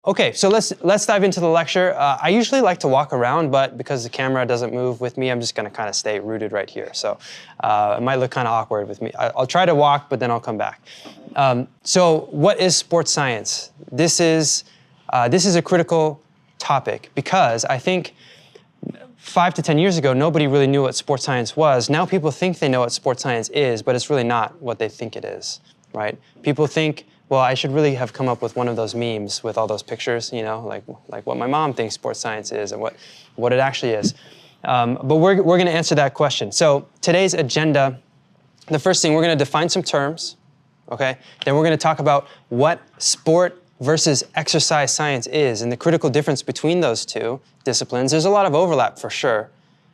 Okay, so let's dive into the lecture. I usually like to walk around, but because the camera doesn't move with me, I'm just going to kind of stay rooted right here. So it might look kind of awkward with me. I'll try to walk, but then I'll come back. So what is sports science? This is a critical topic because I think 5 to 10 years ago, nobody really knew what sports science was. Now people think they know what sports science is, but it's really not what they think it is, right? People think, well, I should really have come up with one of those memes with all those pictures, you know, like what my mom thinks sports science is and what it actually is. But we're going to answer that question. So today's agenda, the first thing, we're going to define some terms, okay? Then we're going to talk about what sport versus exercise science is and the critical difference between those two disciplines. There's a lot of overlap for sure,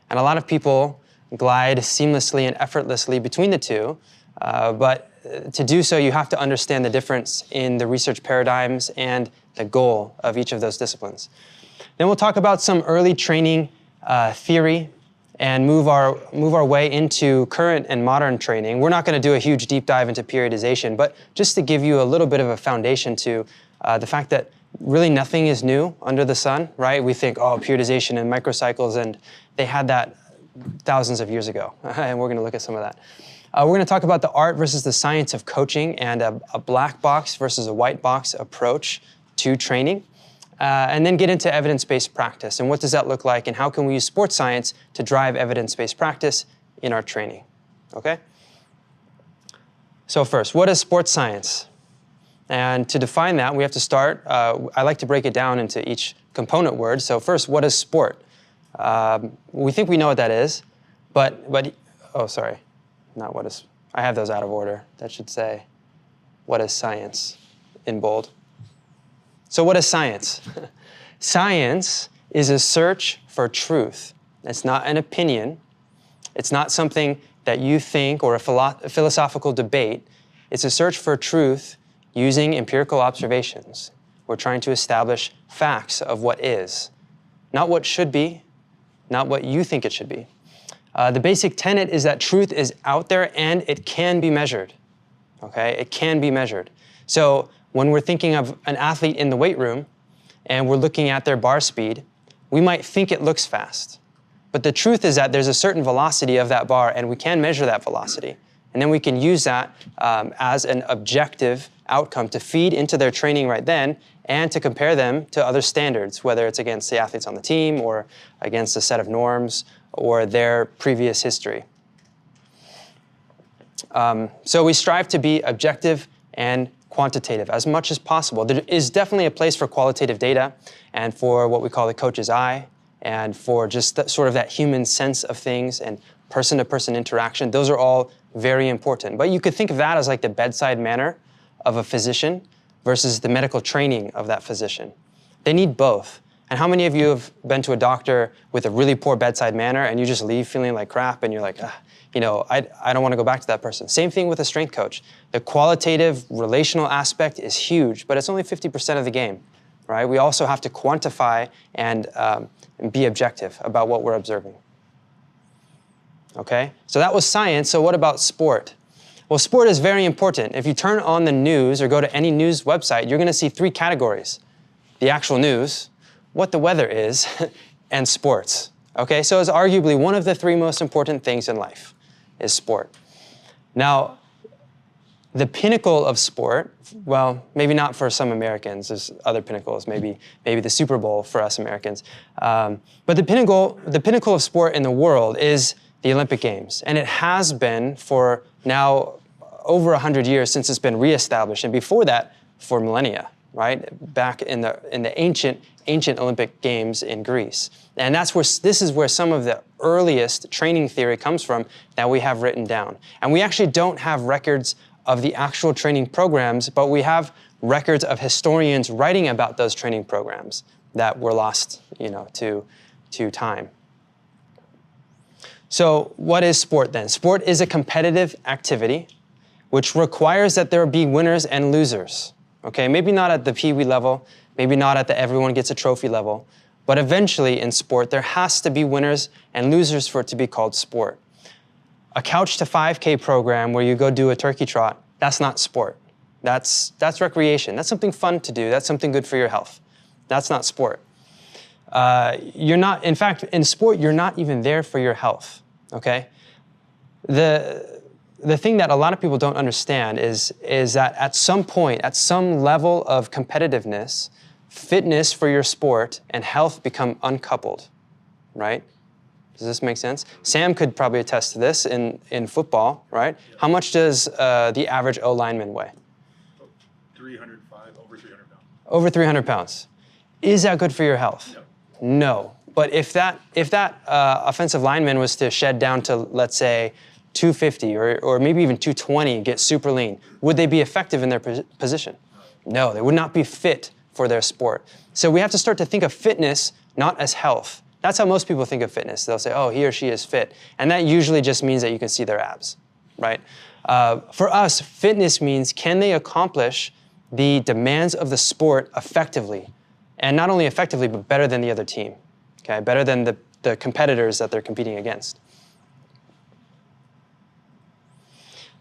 and a lot of people glide seamlessly and effortlessly between the two, but to do so, you have to understand the difference in the research paradigms and the goal of each of those disciplines. Then we'll talk about some early training theory and move our way into current and modern training. We're not going to do a huge deep dive into periodization, but just to give you a little bit of a foundation to the fact that really nothing is new under the sun, right? We think, oh, periodization and microcycles, and they had that thousands of years ago, and we're going to look at some of that. We're going to talk about the art versus the science of coaching and a black box versus a white box approach to training, and then get into evidence-based practice and what does that look like and how can we use sports science to drive evidence-based practice in our training, okay? So first, what is sports science? And to define that, we have to start, I like to break it down into each component word. So first, what is sport? We think we know what that is, but oh, sorry. Not what is, I have those out of order. That should say, what is science in bold? So what is science? Science is a search for truth. It's not an opinion. It's not something that you think or a philosophical debate. It's a search for truth using empirical observations. We're trying to establish facts of what is, not what should be, not what you think it should be. The basic tenet is that truth is out there and it can be measured, okay? It can be measured. So when we're thinking of an athlete in the weight room and we're looking at their bar speed, we might think it looks fast. But the truth is that there's a certain velocity of that bar and we can measure that velocity. And then we can use that as an objective outcome to feed into their training right then and to compare them to other standards, whether it's against the athletes on the team or against a set of norms or their previous history. So we strive to be objective and quantitative as much as possible. There is definitely a place for qualitative data and for what we call the coach's eye and for just sort of that human sense of things and person-to-person interaction. Those are all very important. But you could think of that as like the bedside manner of a physician versus the medical training of that physician. They need both. And how many of you have been to a doctor with a really poor bedside manner and you just leave feeling like crap and you're like, you know, I don't want to go back to that person. Same thing with a strength coach. The qualitative relational aspect is huge, but it's only 50% of the game, right? We also have to quantify and be objective about what we're observing. Okay, so that was science. So what about sport? Well, sport is very important. If you turn on the news or go to any news website, you're going to see 3 categories. The actual news, what the weather is, and sports. Okay, so it's arguably one of the 3 most important things in life is sport. Now, the pinnacle of sport, well, maybe not for some Americans, there's other pinnacles, maybe the Super Bowl for us Americans. But the pinnacle of sport in the world is the Olympic Games. And it has been for now over 100 years since it's been reestablished. And before that, for millennia, right? Back in the ancient Olympic Games in Greece. And this is where some of the earliest training theory comes from that we have written down. And we actually don't have records of the actual training programs, but we have records of historians writing about those training programs that were lost, you know, to time. So what is sport then? Sport is a competitive activity which requires that there be winners and losers. Okay, maybe not at the Pee-wee level, maybe not at the everyone gets a trophy level, but eventually in sport there has to be winners and losers for it to be called sport. A couch to 5K program where you go do a turkey trot, that's not sport. That's recreation. That's something fun to do. That's something good for your health. That's not sport. You're not, in fact, in sport, you're not even there for your health, okay? The thing that a lot of people don't understand is that at some point, at some level of competitiveness, fitness for your sport and health become uncoupled, right? Does this make sense? Sam could probably attest to this in football, right? How much does the average O lineman weigh? 305, over 300 pounds. Over 300 pounds. Is that good for your health? No. No. But if that offensive lineman was to shed down to, let's say, 250 or maybe even 220, get super lean, would they be effective in their position? No, they would not be fit for their sport. So we have to start to think of fitness not as health. That's how most people think of fitness. They'll say, oh, he or she is fit. And that usually just means that you can see their abs, right? For us, fitness means, can they accomplish the demands of the sport effectively? And not only effectively, but better than the other team, okay? Better than the competitors that they're competing against.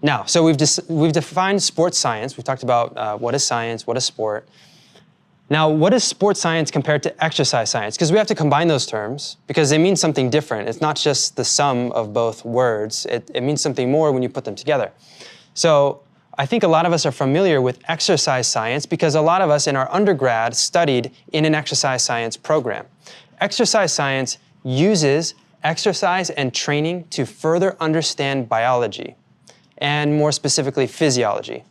Now, so we've defined sports science. We've talked about what is science, what is sport. Now, what is sports science compared to exercise science? Because we have to combine those terms because they mean something different. It's not just the sum of both words. It means something more when you put them together. So I think a lot of us are familiar with exercise science because a lot of us in our undergrad studied in an exercise science program. Exercise science uses exercise and training to further understand biology, and more specifically, physiology.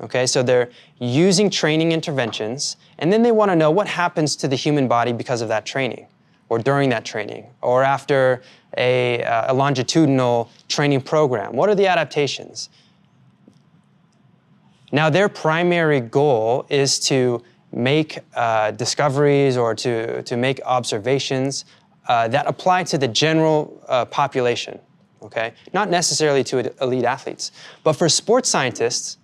Okay, so they're using training interventions, and then they want to know what happens to the human body because of that training, or during that training, or after a longitudinal training program. What are the adaptations? Now, their primary goal is to make discoveries or to make observations that apply to the general population, okay? Not necessarily to elite athletes. But for sports scientists,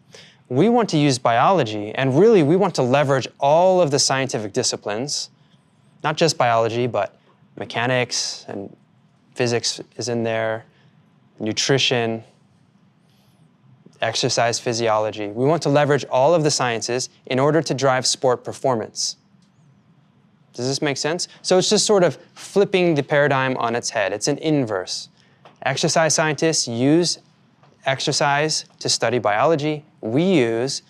we want to use biology, and really we want to leverage all of the scientific disciplines, not just biology, but mechanics and physics is in there, nutrition, exercise physiology. We want to leverage all of the sciences in order to drive sport performance. Does this make sense? So it's just sort of flipping the paradigm on its head. It's an inverse. Exercise scientists use exercise to study biology. We use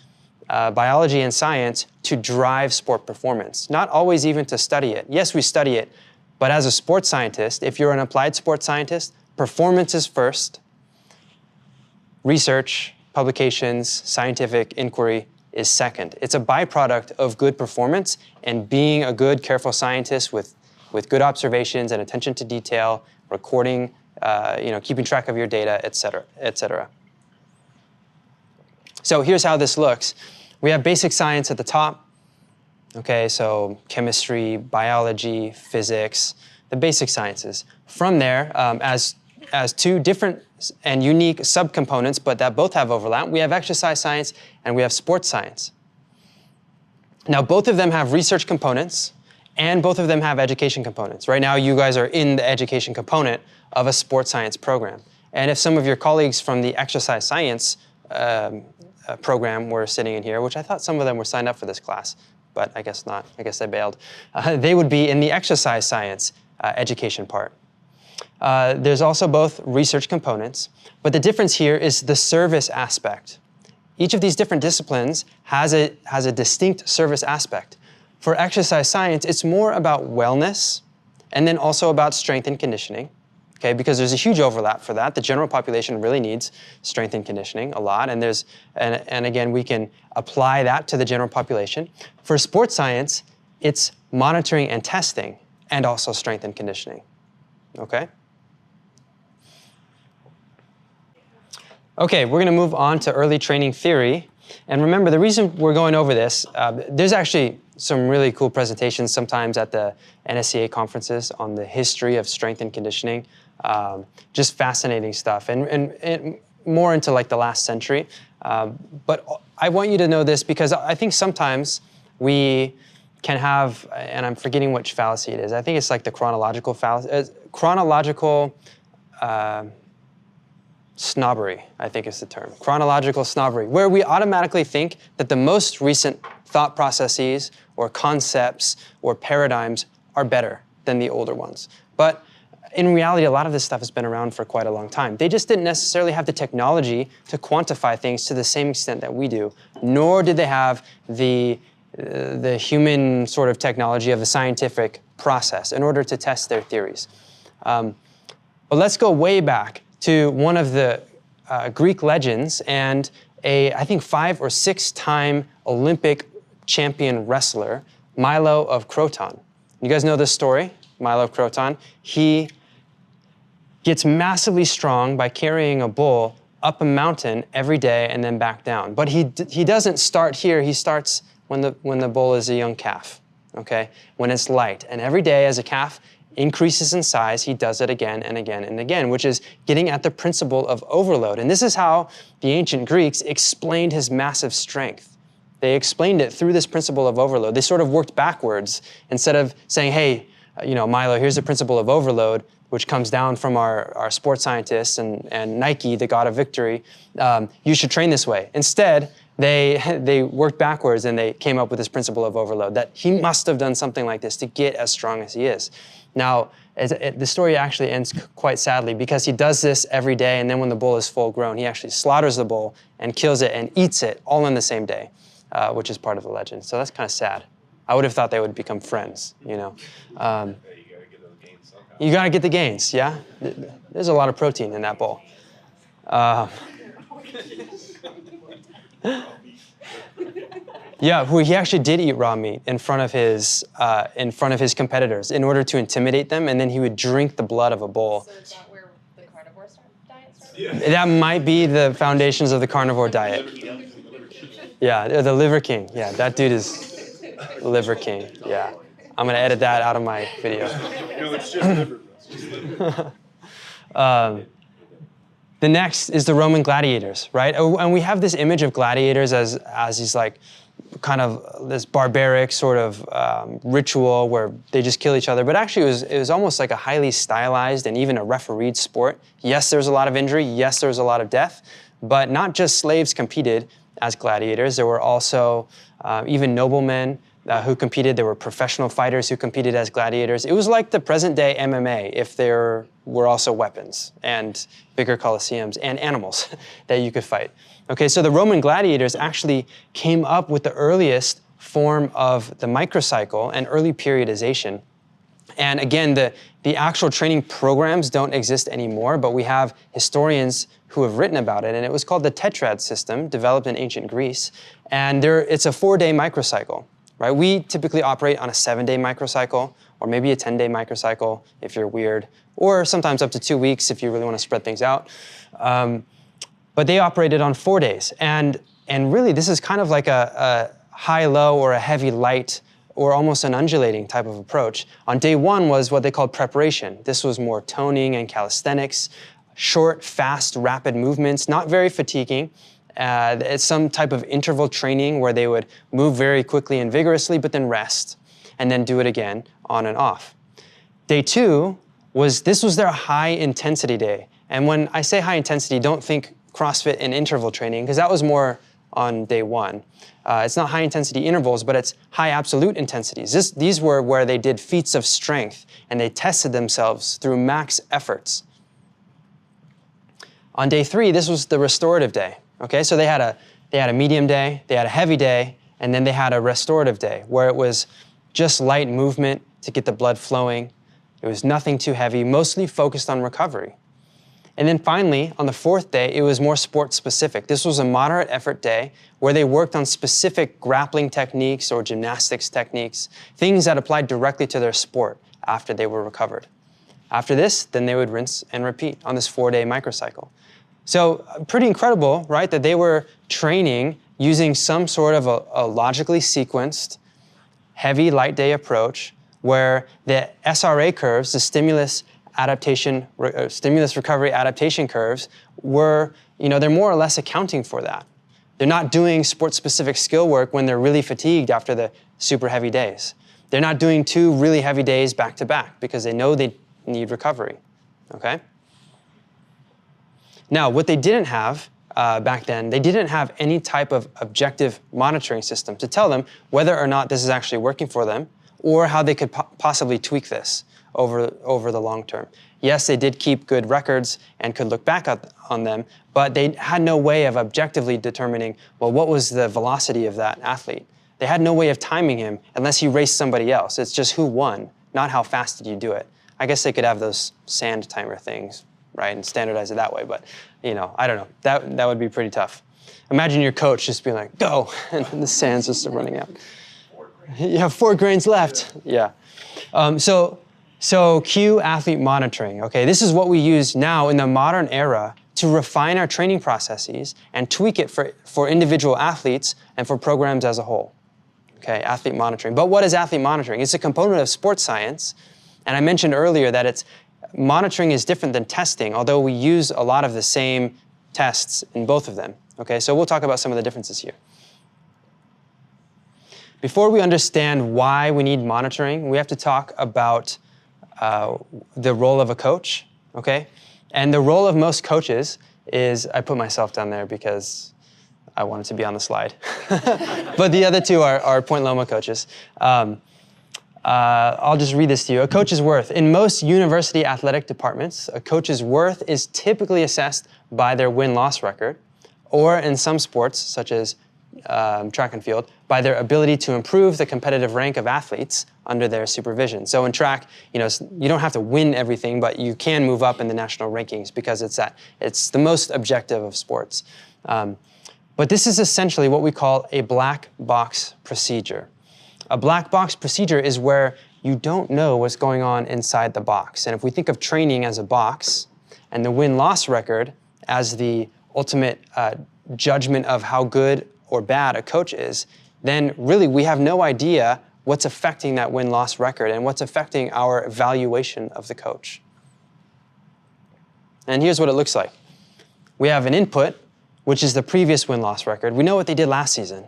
biology and science to drive sport performance, not always even to study it. Yes, we study it, but as a sports scientist, if you're an applied sports scientist, performance is first. Research, publications, scientific inquiry is second. It's a byproduct of good performance and being a good, careful scientist with good observations and attention to detail, recording, keeping track of your data, et cetera, et cetera. So here's how this looks. We have basic science at the top. Okay, so chemistry, biology, physics, the basic sciences. From there, as two different and unique subcomponents, but that both have overlap, we have exercise science and we have sports science. Now, both of them have research components and both of them have education components. Right now, you guys are in the education component of a sports science program. And if some of your colleagues from the exercise science program were sitting in here, which I thought some of them were signed up for this class, but I guess not. I guess they bailed. They would be in the exercise science education part. There's also both research components, but the difference here is the service aspect. Each of these different disciplines has a distinct service aspect. For exercise science, it's more about wellness and then also about strength and conditioning, okay? Because there's a huge overlap for that. The general population really needs strength and conditioning a lot, and again, we can apply that to the general population. For sports science, it's monitoring and testing and also strength and conditioning, okay? Okay, we're going to move on to early training theory. And remember, the reason we're going over this, there's actually some really cool presentations sometimes at the NSCA conferences on the history of strength and conditioning. Just fascinating stuff, and more into like the last century. But I want you to know this because I think sometimes we can have, and I'm forgetting which fallacy it is. I think it's like the chronological fallacy, snobbery, I think is the term. Chronological snobbery, where we automatically think that the most recent thought processes or concepts or paradigms are better than the older ones. But in reality, a lot of this stuff has been around for quite a long time. They just didn't necessarily have the technology to quantify things to the same extent that we do, nor did they have the human sort of technology of the scientific process in order to test their theories. But let's go way back to one of the Greek legends and I think 5 or 6 time Olympic champion wrestler, Milo of Croton. You guys know this story, Milo of Croton? He gets massively strong by carrying a bull up a mountain every day and then back down. But he doesn't start here. He starts when the bull is a young calf, okay? When it's light. And every day as a calf increases in size, he does it again and again and again, which is getting at the principle of overload. And this is how the ancient Greeks explained his massive strength. They explained it through this principle of overload. They sort of worked backwards. Instead of saying, hey, Milo, here's the principle of overload, which comes down from our sports scientists and Nike, the god of victory, you should train this way. Instead, they worked backwards and they came up with this principle of overload, that he must have done something like this to get as strong as he is. Now, the story actually ends quite sadly because he does this every day, and then when the bull is full grown, he actually slaughters the bull and kills it and eats it all in the same day, which is part of the legend. So that's kind of sad. I would have thought they would become friends, You got to get the gains, yeah? There's a lot of protein in that bowl. Yeah, he actually did eat raw meat in front of his competitors in order to intimidate them, and then he would drink the blood of a bull. So is that where the carnivore diet started? Yeah. That might be the foundations of the carnivore diet. Yeah, the Liver King. Yeah, that dude is Liver King. Yeah. I'm going to edit that out of my video. No, it's just liver. The next is the Roman gladiators, right? And we have this image of gladiators as these like kind of this barbaric sort of ritual where they just kill each other. But actually it was almost like a highly stylized and even a refereed sport. Yes, there was a lot of injury. Yes, there was a lot of death. But not just slaves competed as gladiators. There were also even noblemen who competed. There were professional fighters who competed as gladiators. It was like the present-day MMA if there were also weapons and bigger coliseums and animals that you could fight. Okay, so the Roman gladiators actually came up with the earliest form of the microcycle and early periodization. And again, the actual training programs don't exist anymore, but we have historians who have written about it, and it was called the tetrad system, developed in ancient Greece. And it's a 4-day microcycle. Right? We typically operate on a 7-day microcycle, or maybe a 10-day microcycle if you're weird, or sometimes up to 2 weeks if you really want to spread things out. But they operated on 4 days. And really, this is kind of like a high-low or a heavy-light or almost an undulating type of approach. On day 1 was what they called preparation. This was more toning and calisthenics, short, fast, rapid movements, not very fatiguing. It's some type of interval training where they would move very quickly and vigorously, but then rest, and then do it again on and off. Day 2 was their high intensity day. And when I say high intensity, don't think CrossFit and interval training, because that was more on day 1. It's not high intensity intervals, but it's high absolute intensities. These were where they did feats of strength, and they tested themselves through max efforts. On day 3, this was the restorative day. Okay, so they had a medium day, they had a heavy day, and then they had a restorative day where it was just light movement to get the blood flowing. It was nothing too heavy, mostly focused on recovery. And then finally, on the 4th day, it was more sport specific. This was a moderate effort day where they worked on specific grappling techniques or gymnastics techniques, things that applied directly to their sport after they were recovered. After this, then they would rinse and repeat on this 4-day microcycle. So pretty incredible, right, that they were training using some sort of a logically sequenced, heavy light day approach where the SRA curves, the stimulus recovery adaptation curves, were, they're more or less accounting for that. They're not doing sport-specific skill work when they're really fatigued after the super heavy days. They're not doing 2 really heavy days back to back because they know they need recovery, okay? Now, what they didn't have back then, they didn't have any type of objective monitoring system to tell them whether or not this is actually working for them or how they could possibly tweak this over the long term. Yes, they did keep good records and could look back on them, but they had no way of objectively determining, well, what was the velocity of that athlete? They had no way of timing him unless he raced somebody else. It's just who won, not how fast did you do it. I guess they could have those sand timer things, right, and standardize it that way, but I don't know. That would be pretty tough. Imagine your coach just being like, go, and the sand's just running out. You have 4 grains left. Yeah. So cue athlete monitoring, okay? This is what we use now in the modern era to refine our training processes and tweak it for individual athletes and for programs as a whole, okay? Athlete monitoring. But what is athlete monitoring? It's a component of sports science, and I mentioned earlier that monitoring is different than testing, although we use a lot of the same tests in both of them, okay? So we'll talk about some of the differences here. Before we understand why we need monitoring, we have to talk about the role of a coach, okay? And the role of most coaches is, I put myself down there because I wanted to be on the slide. But the other two are Point Loma coaches. I'll just read this to you. A coach's worth. In most university athletic departments, a coach's worth is typically assessed by their win-loss record, or in some sports, such as track and field, by their ability to improve the competitive rank of athletes under their supervision. So in track, you don't have to win everything, but you can move up in the national rankings because it's the most objective of sports. But this is essentially what we call a black box procedure. A black box procedure is where you don't know what's going on inside the box. And if we think of training as a box and the win-loss record as the ultimate judgment of how good or bad a coach is, then really we have no idea what's affecting that win-loss record and what's affecting our evaluation of the coach. And here's what it looks like. We have an input, which is the previous win-loss record. We know what they did last season,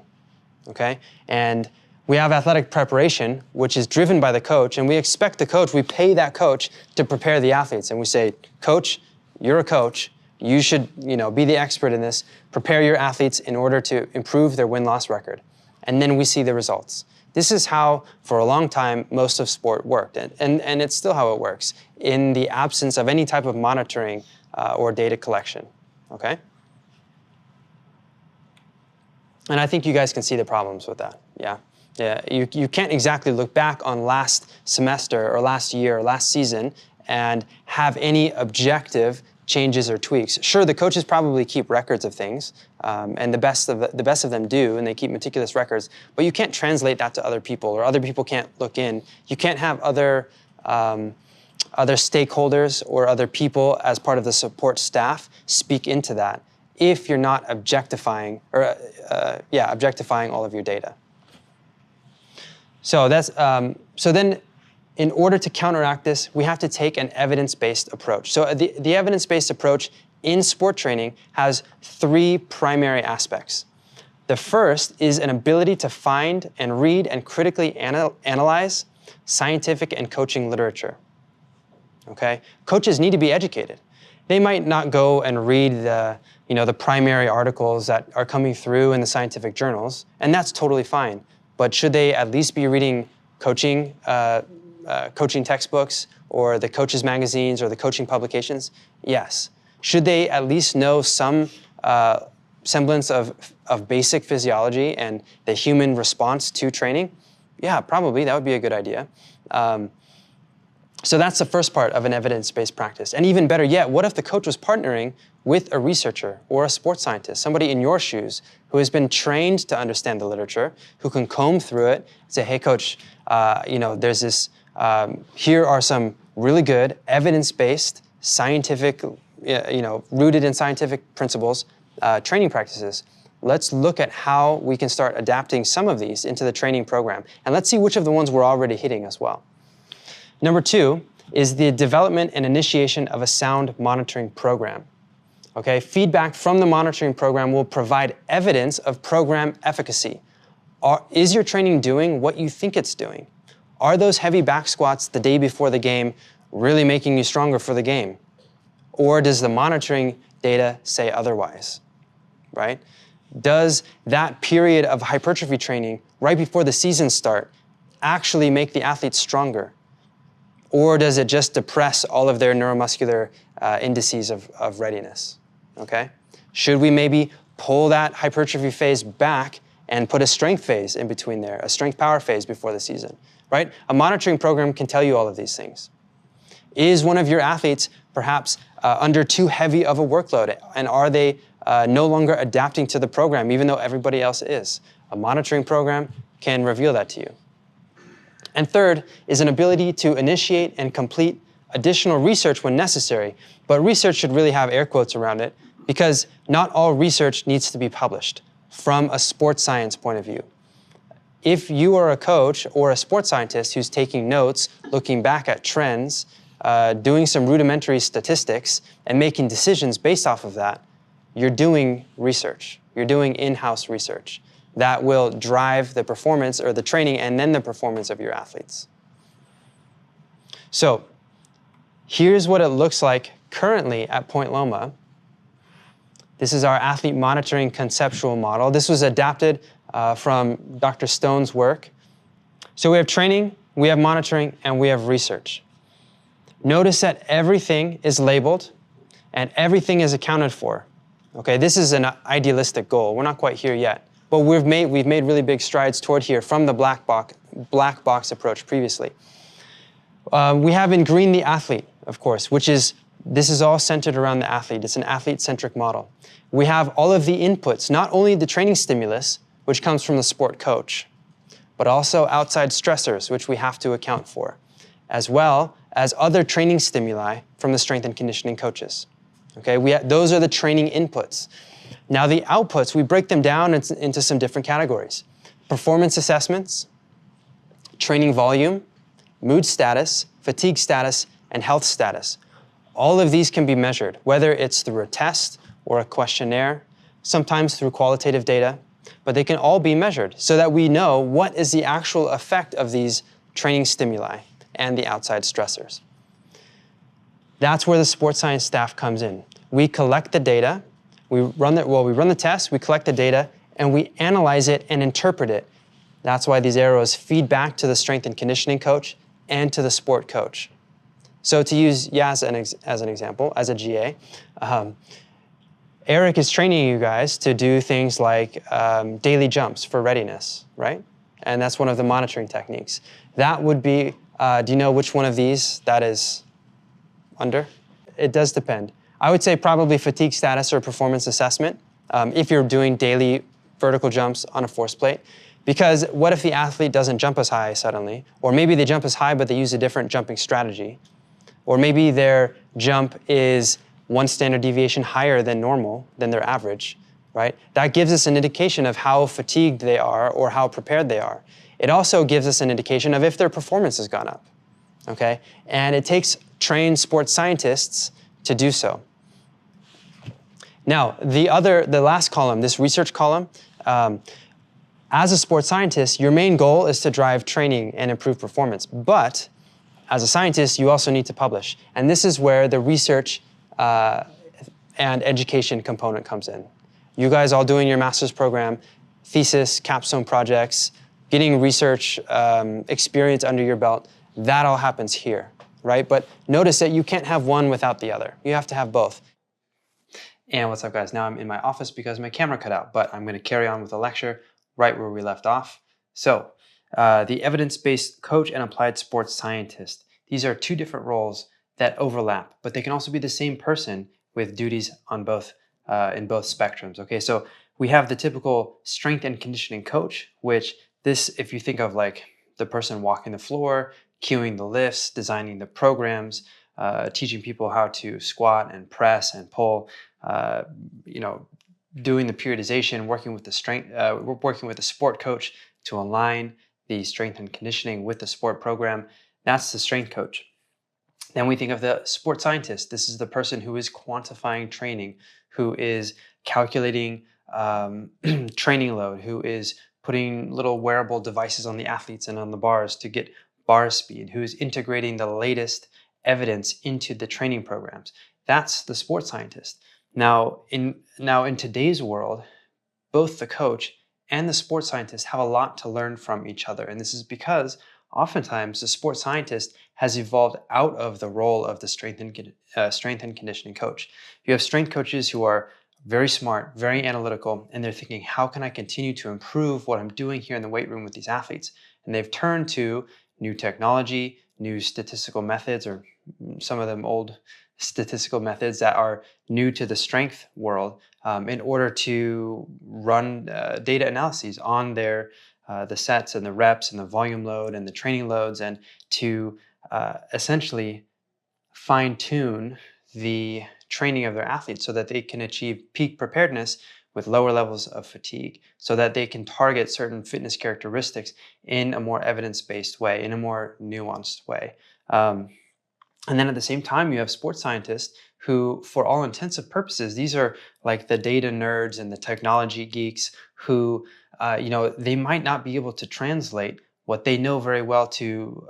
okay? And we have athletic preparation, which is driven by the coach, and we expect the coach, we pay that coach to prepare the athletes. And we say, coach, you're a coach. You should, be the expert in this. Prepare your athletes in order to improve their win-loss record. And then we see the results. This is how, for a long time, most of sport worked. And it's still how it works, in the absence of any type of monitoring or data collection, okay? And I think you guys can see the problems with that, yeah? Yeah, you can't exactly look back on last semester or last year or last season and have any objective changes or tweaks. Sure, the coaches probably keep records of things, and the best of them do, and they keep meticulous records, but you can't translate that to other people, or other people can't look in. You can't have other stakeholders or other people as part of the support staff speak into that if you're not objectifying all of your data. So then, in order to counteract this, we have to take an evidence-based approach. So the evidence-based approach in sport training has 3 primary aspects. The first is an ability to find and read and critically analyze scientific and coaching literature. Okay? Coaches need to be educated. They might not go and read the primary articles that are coming through in the scientific journals, and that's totally fine. But should they at least be reading coaching textbooks or the coaches magazines or the coaching publications? Yes. Should they at least know some semblance of basic physiology and the human response to training? Yeah, probably. That would be a good idea. So that's the first part of an evidence-based practice. And even better yet, what if the coach was partnering with a researcher or a sports scientist, somebody in your shoes who has been trained to understand the literature, who can comb through it, say, hey, coach, there's this, here are some really good evidence-based, scientific, rooted in scientific principles, training practices. Let's look at how we can start adapting some of these into the training program. And let's see which of the ones we're already hitting as well. Number 2 is the development and initiation of a sound monitoring program. Okay, feedback from the monitoring program will provide evidence of program efficacy. Is your training doing what you think it's doing? Are those heavy back squats the day before the game really making you stronger for the game? Or does the monitoring data say otherwise? right? Does that period of hypertrophy training right before the season start actually make the athletes stronger? Or does it just depress all of their neuromuscular indices of readiness, okay? Should we maybe pull that hypertrophy phase back and put a strength phase in between there, a strength power phase before the season, right? A monitoring program can tell you all of these things. Is one of your athletes perhaps under too heavy of a workload, and are they no longer adapting to the program even though everybody else is? A monitoring program can reveal that to you. And third is an ability to initiate and complete additional research when necessary, but research should really have air quotes around it because not all research needs to be published from a sports science point of view. If you are a coach or a sports scientist who's taking notes, looking back at trends, doing some rudimentary statistics, and making decisions based off of that, you're doing research. You're doing in-house research that will drive the performance or the training and then the performance of your athletes. So here's what it looks like currently at Point Loma. This is our athlete monitoring conceptual model. This was adapted from Dr. Stone's work. So we have training, we have monitoring, and we have research. Notice that everything is labeled and everything is accounted for. Okay, this is an idealistic goal. We're not quite here yet. But we've made really big strides toward here from the black box approach previously. We have in green the athlete, of course, this is all centered around the athlete. It's an athlete-centric model. We have all of the inputs, not only the training stimulus, which comes from the sport coach, but also outside stressors, which we have to account for, as well as other training stimuli from the strength and conditioning coaches. Okay, those are the training inputs. Now the outputs, we break them down into some different categories. Performance assessments, training volume, mood status, fatigue status, and health status. All of these can be measured, whether it's through a test or a questionnaire, sometimes through qualitative data, but they can all be measured so that we know what is the actual effect of these training stimuli and the outside stressors. That's where the sports science staff comes in. We collect the data, we run the tests, we collect the data, and we analyze it and interpret it. That's why these arrows feed back to the strength and conditioning coach and to the sport coach. So to use Yaz as an example, as a GA, Eric is training you guys to do things like daily jumps for readiness, right? And that's one of the monitoring techniques. That would be, do you know which one of these that is under? It does depend. I would say probably fatigue status or performance assessment if you're doing daily vertical jumps on a force plate. Because what if the athlete doesn't jump as high suddenly? Or maybe they jump as high, but they use a different jumping strategy. Or maybe their jump is 1 standard deviation higher than normal, than their average, right? That gives us an indication of how fatigued they are or how prepared they are. It also gives us an indication of if their performance has gone up, okay? And it takes trained sports scientists to do so. Now, the last column, this research column, as a sports scientist, your main goal is to drive training and improve performance. But as a scientist, you also need to publish. And this is where the research and education component comes in. You guys all doing your master's program, thesis, capstone projects, getting research experience under your belt, that all happens here, right? But notice that you can't have one without the other. You have to have both. And what's up, guys? Now I'm in my office because my camera cut out, but I'm going to carry on with the lecture right where we left off. So the evidence-based coach and applied sports scientist. These are two different roles that overlap, but they can also be the same person with duties on both in both spectrums. Okay, so we have the typical strength and conditioning coach, which this, if you think of like the person walking the floor, cueing the lifts, designing the programs, teaching people how to squat and press and pull, doing the periodization, working with the sport coach to align the strength and conditioning with the sport program. That's the strength coach. Then we think of the sports scientist. This is the person who is quantifying training, who is calculating training load, who is putting little wearable devices on the athletes and on the bars to get bar speed, who is integrating the latest evidence into the training programs. That's the sports scientist. Now in today's world, both the coach and the sports scientist have a lot to learn from each other. And this is because oftentimes the sports scientist has evolved out of the role of the strength and conditioning coach. You have strength coaches who are very smart, very analytical, and they're thinking, how can I continue to improve what I'm doing here in the weight room with these athletes? And they've turned to new technology, new statistical methods, or some of them old statistical methods that are new to the strength world, in order to run data analyses on their the sets and the reps and the volume load and the training loads, and to essentially fine tune the training of their athletes so that they can achieve peak preparedness with lower levels of fatigue, so that they can target certain fitness characteristics in a more evidence-based way, in a more nuanced way. And then at the same time, you have sports scientists who, for all intensive purposes, these are like the data nerds and the technology geeks who, they might not be able to translate what they know very well to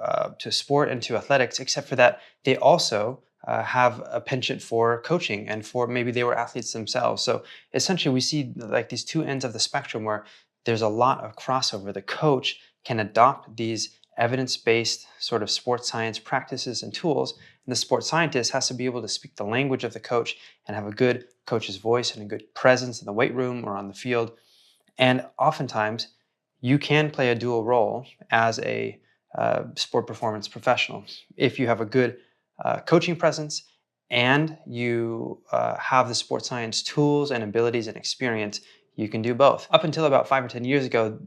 sport and to athletics, except for that they also have a penchant for coaching, and for maybe they were athletes themselves. So essentially, we see like these two ends of the spectrum where there's a lot of crossover. The coach can adopt these evidence-based sort of sports science practices and tools, and the sports scientist has to be able to speak the language of the coach and have a good coach's voice and a good presence in the weight room or on the field. And oftentimes, you can play a dual role as a sport performance professional. If you have a good coaching presence and you have the sports science tools and abilities and experience, you can do both. Up until about 5 or 10 years ago,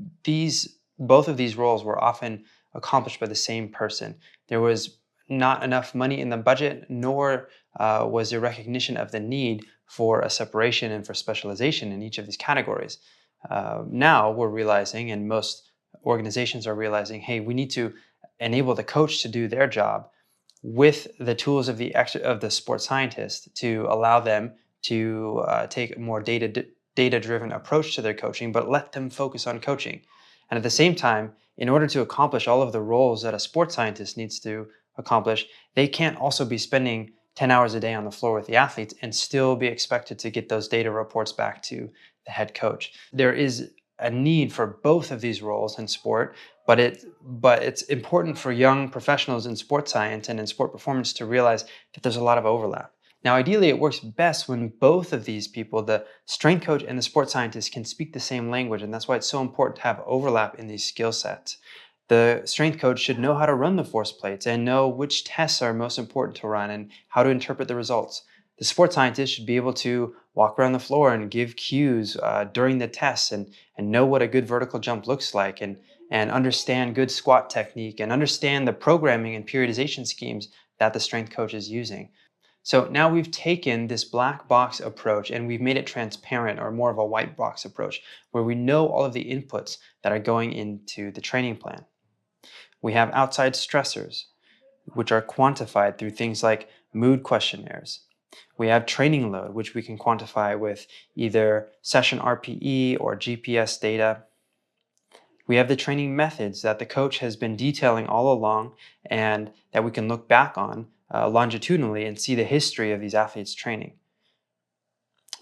both of these roles were often accomplished by the same person. There was not enough money in the budget, nor was there recognition of the need for a separation and for specialization in each of these categories. Now we're realizing, and most organizations are realizing, hey, we need to enable the coach to do their job with the tools of the sports scientist to allow them to take a more data-driven approach to their coaching, but let them focus on coaching. And at the same time, in order to accomplish all of the roles that a sports scientist needs to accomplish, they can't also be spending 10 hours a day on the floor with the athletes and still be expected to get those data reports back to the head coach. There is a need for both of these roles in sport, but it's important for young professionals in sports science and in sport performance to realize that there's a lot of overlap. Now, ideally, it works best when both of these people, the strength coach and the sports scientist, can speak the same language, and that's why it's so important to have overlap in these skill sets. The strength coach should know how to run the force plates and know which tests are most important to run and how to interpret the results. The sports scientist should be able to walk around the floor and give cues during the tests, and know what a good vertical jump looks like, and understand good squat technique, and understand the programming and periodization schemes that the strength coach is using. So now we've taken this black box approach and we've made it transparent, or more of a white box approach, where we know all of the inputs that are going into the training plan. We have outside stressors, which are quantified through things like mood questionnaires. We have training load, which we can quantify with either session RPE or GPS data. We have the training methods that the coach has been detailing all along and that we can look back on longitudinally and see the history of these athletes' training.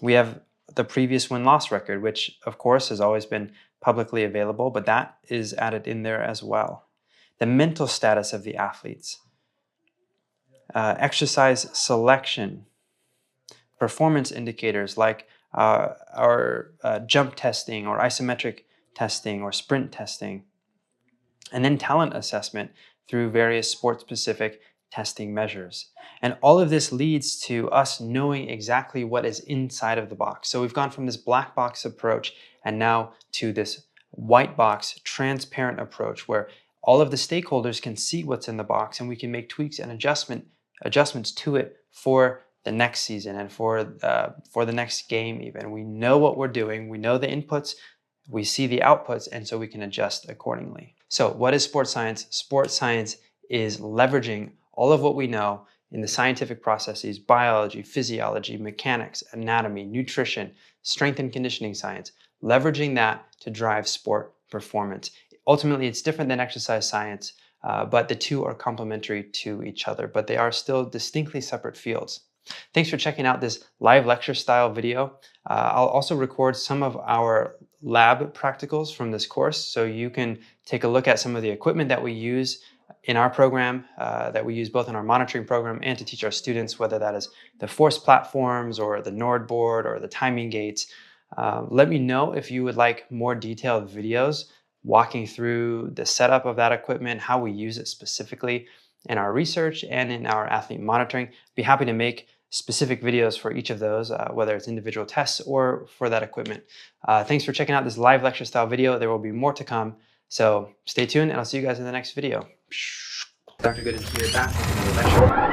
We have the previous win-loss record, which of course has always been publicly available, but that is added in there as well. The mental status of the athletes, exercise selection, performance indicators like our jump testing or isometric testing or sprint testing, and then talent assessment through various sport-specific testing measures. And all of this leads to us knowing exactly what is inside of the box. So we've gone from this black box approach and now to this white box transparent approach where all of the stakeholders can see what's in the box, and we can make tweaks and adjustments to it for the next season and for the next game even. We know what we're doing, we know the inputs, we see the outputs, and so we can adjust accordingly. So what is sports science? Sports science is leveraging all of what we know in the scientific processes, biology, physiology, mechanics, anatomy, nutrition, strength and conditioning science, leveraging that to drive sport performance. Ultimately, it's different than exercise science, but the two are complementary to each other, but they are still distinctly separate fields. Thanks for checking out this live lecture style video. I'll also record some of our lab practicals from this course, so you can take a look at some of the equipment that we use in our program, that we use both in our monitoring program and to teach our students, whether that is the force platforms or the NORD board or the timing gates. Let me know if you would like more detailed videos walking through the setup of that equipment, how we use it specifically in our research and in our athlete monitoring. Be happy to make specific videos for each of those, whether it's individual tests or for that equipment. Thanks for checking out this live lecture style video. There will be more to come. So stay tuned and I'll see you guys in the next video. Dr. Gooden here back with another lecture.